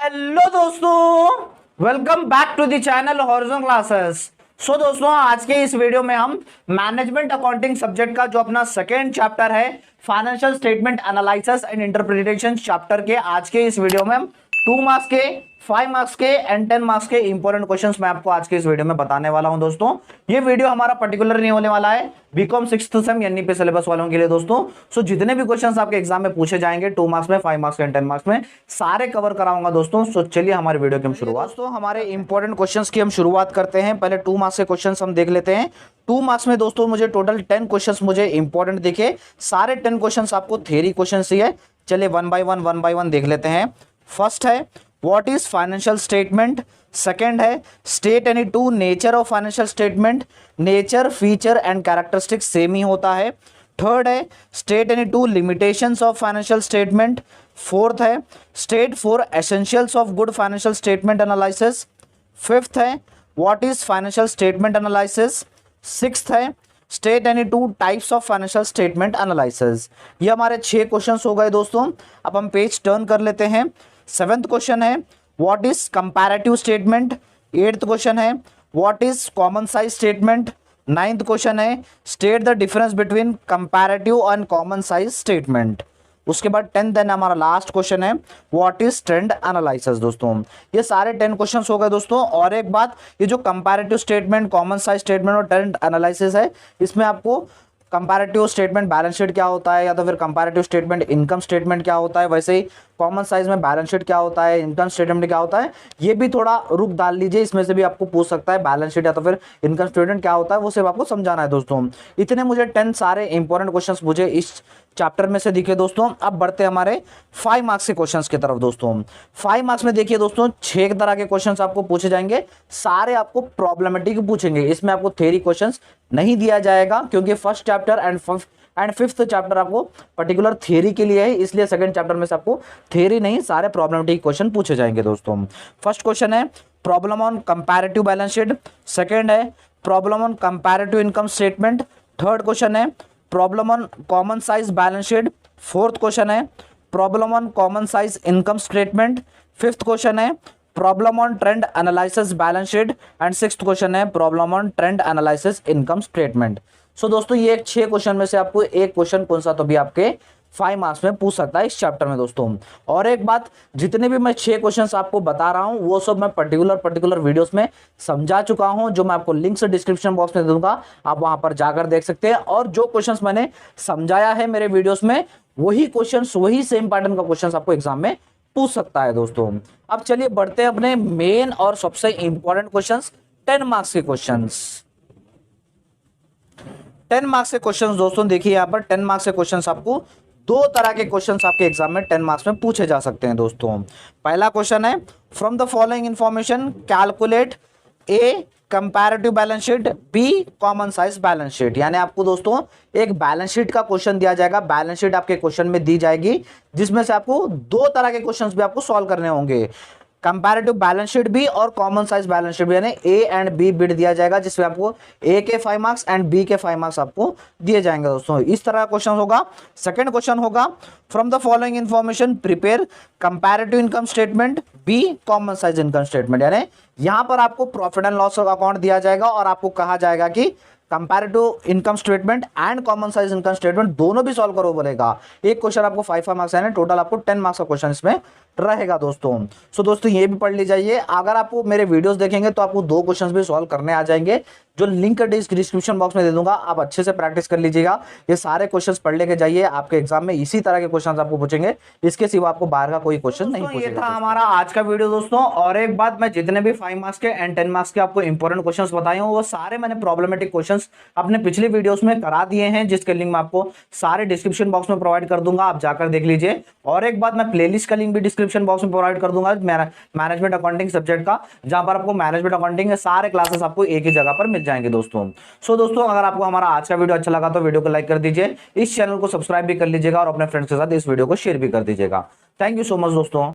Hello दोस्तों, welcome back to the channel horizon classes. So दोस्तों, आज के इस वीडियो में हम मैनेजमेंट अकाउंटिंग सब्जेक्ट का जो अपना सेकेंड चैप्टर है financial statement analysis and interpretation chapter के आज के इस वीडियो में हम 2 मार्क्स के 5 मार्क्स के एंड 10 मार्क्स के इंपॉर्टेंट क्वेश्चंस मैं आपको आज के इस वीडियो में बताने वाला हूं दोस्तों। ये वीडियो हमारा पर्टिकुलर नहीं होने वाला है बीकॉम 6th सेम यानी पे सिलेबस वालों के लिए दोस्तों। सो जितने भी क्वेश्चंस आपके एग्जाम में पूछे जाएंगे 2 मार्क्स में, 5 मार्क्स एंड 10 मार्क्स में सारे कवर कराऊंगा दोस्तों। सो चलिए हमारे वीडियो की हम शुरुआत दोस्तों हमारे इंपॉर्टेंट क्वेश्चंस की हम शुरुआत करते हैं। पहले 2 मार्क्स के क्वेश्चंस हम देख लेते हैं। 2 मार्क्स में दोस्तों मुझे टोटल 10 क्वेश्चंस मुझे इंपॉर्टेंट दिखे। सारे 10 क्वेश्चंस आपको थ्योरी क्वेश्चंस ही है। चलिए वन बाय वन देख लेते हैं। फर्स्ट है what is financial statement. Second है state any two nature of financial statement. Nature, feature and characteristics same ही होता है। थर्ड है state any two limitations of financial statement. Fourth है state 4 essentials of good financial statement analysis. Fifth है what is financial statement analysis. Sixth है state any two types of financial statement analysis. ये हमारे 6 questions हो गए दोस्तों। अब हम पेज टर्न कर लेते हैं। 7th क्वेश्चन है what is comparative statement. 8th question है what is common size statement. 9th question है state the difference between comparative and common size statement. उसके बाद 10th देन हमारा लास्ट क्वेश्चन है व्हाट इज ट्रेंड एनालिसिस। दोस्तों ये सारे 10 क्वेश्चंस हो गए दोस्तों। और एक बात, ये जो comparative statement, common size statement और ट्रेंड एनालिसिस है, इसमें आपको कंपैरेटिव स्टेटमेंट बैलेंस शीट क्या होता है या तो फिर कंपैरेटिव स्टेटमेंट इनकम स्टेटमेंट क्या होता है, वैसे ही कॉमन साइज में बैलेंस शीट क्या होता है, इनकम स्टेटमेंट क्या होता है, ये भी थोड़ा रुक डाल लीजिए। इसमें से भी आपको पूछ सकता है बैलेंस शीट या तो फिर इनकम स्टेटमेंट क्या होता है, वो सिर्फ आपको समझाना है दोस्तों। इतने मुझे 10 सारे इंपॉर्टेंट क्वेश्चन मुझे इस चैप्टर में से दिखे दोस्तों। अब बढ़ते हैं हमारे 5 मार्क्स के क्वेश्चंस की तरफ दोस्तों। 5 मार्क्स में देखिए दोस्तों 6 तरह के क्वेश्चंस आपको पूछे जाएंगे। सारे आपको प्रॉब्लमेटिक पूछेंगे। इसमें आपको थ्योरी क्वेश्चंस नहीं दिया जाएगा क्योंकि first chapter and 5th chapter आपको पर्टिकुलर थ्योरी के लिए है, इसलिए सेकंड चैप्टर में से आपको थ्योरी नहीं सारे प्रॉब्लमेटिक क्वेश्चन पूछे जाएंगे दोस्तों। फर्स्ट क्वेश्चन है problem on comparative balance sheet. Second है problem on comparative income statement. Third question है problem on common size balance sheet. Fourth question है problem on common size income statement. Fifth question है problem on trend analysis balance sheet and sixth question है problem on trend analysis income statement. So दोस्तों ये 6 question में से आपको एक question कौन सा तो भी आपके 5 मार्क्स में पूछ सकता है इस चैप्टर में दोस्तों। और एक बात, जितने भी मैं 6 क्वेश्चंस आपको बता रहा हूं वो सब मैं पर्टिकुलर वीडियोस में समझा चुका हूं, जो मैं आपको लिंक्स डिस्क्रिप्शन बॉक्स में दे दूंगा, आप वहां पर जाकर देख सकते हैं। और जो क्वेश्चंस मैंने समझाया है मेरे वीडियोस में, वही क्वेश्चंस, वही सेम पैटर्न का क्वेश्चंस आपको एग्जाम में पूछ सकता है दोस्तों। अब चलिए बढ़ते हैं अपने मेन और सबसे इंपॉर्टेंट क्वेश्चंस, 10 मार्क्स के क्वेश्चंस। 10 मार्क्स के क्वेश्चंस दोस्तों देखिए यहाँ पर 10 मार्क्स के क्वेश्चंस आपको 2 तरह के क्वेश्चंस आपके एग्जाम में 10 मार्क्स में पूछे जा सकते हैं दोस्तों। पहला क्वेश्चन है from the following information calculate A comparative balance sheet, B common size balance sheet. यानी आपको दोस्तों एक बैलेंस शीट का क्वेश्चन दिया जाएगा, बैलेंस शीट आपके क्वेश्चन में दी जाएगी, जिसमें से आपको 2 तरह के क्वेश्चंस भी आपको सॉल्व करने होंगे। कंपैरेटिव बैलेंस शीट भी और कॉमन साइज बैलेंस शीट भी, यानी ए एंड बी बिट दिया जाएगा, जिसमें आपको ए के 5 मार्क्स एंड बी के 5 मार्क्स आपको दिए जाएंगे दोस्तों। इस तरह का क्वेश्चन होगा। सेकंड क्वेश्चन होगा from the following information prepare comparative income statement, B common size income statement. यानी यहां पर आपको प्रॉफिट एंड लॉस अकाउंट दिया जाएगा और आपको कहा जाएगा कि comparative income statement and common size income statement दोनों भी सॉल्व करो बोलेगा। एक क्वेश्चन आपको 5 मार्क्स है, टोटल आपको 10 मार्क्स का क्वेश्चन इसमें रहेगा दोस्तों। सो दोस्तों ये भी पढ़ लीजिए। अगर आपको मेरे वीडियोस देखेंगे तो आपको 2 क्वेश्चंस भी सॉल्व करने आ जाएंगे, जो लिंक डिस्क्रिप्शन बॉक्स में दे दूंगा। आप अच्छे से प्रैक्टिस कर लीजिएगा। ये सारे क्वेश्चंस पढ़ लेके जाइए, आपके एग्जाम में इसी तरह के क्वेश्चंस आपको पूछेंगे, इसके सिवा आपको बाहर का कोई क्वेश्चन नहीं पूछेगा। ये था हमारा आज का वीडियो दोस्तों। और एक बात, मैं जितने भी 5 मार्क्स के एंड 10 मार्क्स के आपको इंपॉर्टेंट क्वेश्चंस बताए हूं वो सारे मैंने प्रॉब्लमेटिक क्वेश्चंस अपने पिछले वीडियोस में करा दिए हैं, जिसके लिंक मैं आपको सारे डिस्क्रिप्शन बॉक्स में प्रोवाइड कर दूंगा, आप जाकर देख लीजिए। और एक बात, मैं प्लेलिस्ट का लिंक भी डिस्क्रिप्शन बॉक्स में प्रोवाइड कर दूंगा मैनेजमेंट अकाउंटिंग सब्जेक्ट का, जहां पर आपको मैनेजमेंट अकाउंटिंग के सारे क्लासेस आपको एक ही जगह पर मिल जाएंगे दोस्तों। सो दोस्तों अगर आपको हमारा आज का वीडियो अच्छा लगा तो वीडियो को लाइक कर दीजिए, इस चैनल को सब्सक्राइब भी कर लीजिएगा और अपने फ्रेंड्स के साथ इस वीडियो को शेयर भी कर दीजिएगा। थैंक यू सो मच दोस्तों।